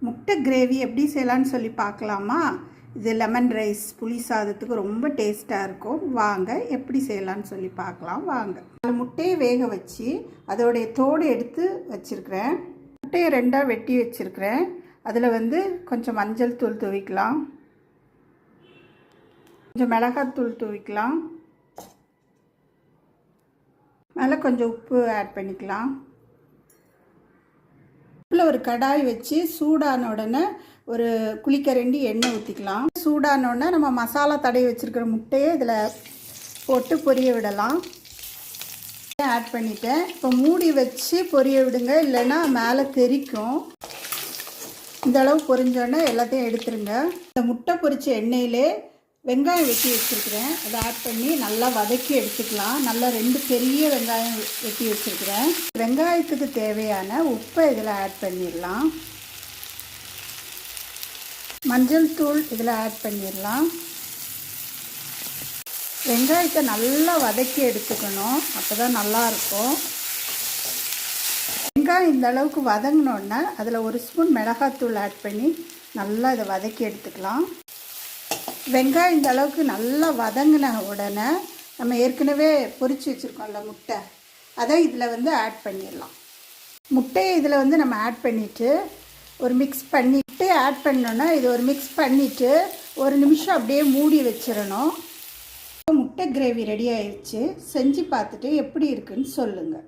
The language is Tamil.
முட்டை கிரேவி எப்படி செய்யலான்னு சொல்லி பார்க்கலாமா? இது லெமன் ரைஸ் புளி சாதத்துக்கு ரொம்ப டேஸ்ட்டாக இருக்கும். வாங்க எப்படி செய்யலான்னு சொல்லி பார்க்கலாம் வாங்க. 4 முட்டையை வேக வச்சு அதோடைய தோடு எடுத்து வச்சுருக்கிறேன். முட்டையை 2ஆக வெட்டி வச்சுருக்கிறேன். அதில் கொஞ்சம் மஞ்சள் தூள் தூவிக்கலாம், கொஞ்சம் மிளகாத்தூள் தூவிக்கலாம், மேலே கொஞ்சம் உப்பு ஆட் பண்ணிக்கலாம். ஒரு கடாய் வச்சு சூடான உடனே ஒரு குழிக்கரண்டி எண்ணெய் ஊற்றிக்கலாம். சூடான உடனே நம்ம மசாலா தடவி வச்சுருக்கிற முட்டையை இதில் போட்டு பொரிய விடலாம். ஆட் பண்ணிட்டேன். இப்போ மூடி வச்சு பொரிய விடுங்க, இல்லைன்னா மேலே தெறிக்கும். இந்த அளவு பொரிஞ்சோடனே எல்லாத்தையும் எடுத்துருங்க. இந்த முட்டை பொரிச்ச எண்ணெயிலே வெங்காயம் வெட்டி வச்சுருக்கிறேன், அதை ஆட் பண்ணி நல்லா வதக்கி எடுத்துக்கலாம். நல்லா 2 பெரிய வெங்காயம் வெட்டி வச்சுருக்கிறேன். வெங்காயத்துக்கு தேவையான உப்பை இதில் ஆட் பண்ணிடலாம். மஞ்சள் தூள் இதில் ஆட் பண்ணிடலாம். வெங்காயத்தை நல்லா வதக்கி எடுத்துக்கணும், அப்போ தான் நல்லாயிருக்கும். வெங்காயம் இந்த அளவுக்கு வதங்கினோடனே அதில் 1 ஸ்பூன் மிளகாத்தூள் ஆட் பண்ணி நல்லா இதை வதக்கி எடுத்துக்கலாம். வெங்காயம் இந்த அளவுக்கு நல்லா வதங்கின உடனே நம்ம ஏற்கனவே பொரிச்சு வச்சுருக்கோம்ல முட்டை, அதை இதில் ஆட் பண்ணிடலாம். முட்டையை இதில் நம்ம ஆட் பண்ணிவிட்டு ஒரு மிக்ஸ் பண்ணிவிட்டு ஆட் பண்ணோன்னா இது ஒரு மிக்ஸ் பண்ணிவிட்டு 1 நிமிஷம் அப்படியே மூடி வச்சிடணும். முட்டை கிரேவி ரெடி ஆயிடுச்சு. செஞ்சு பார்த்துட்டு எப்படி இருக்குன்னு சொல்லுங்கள்.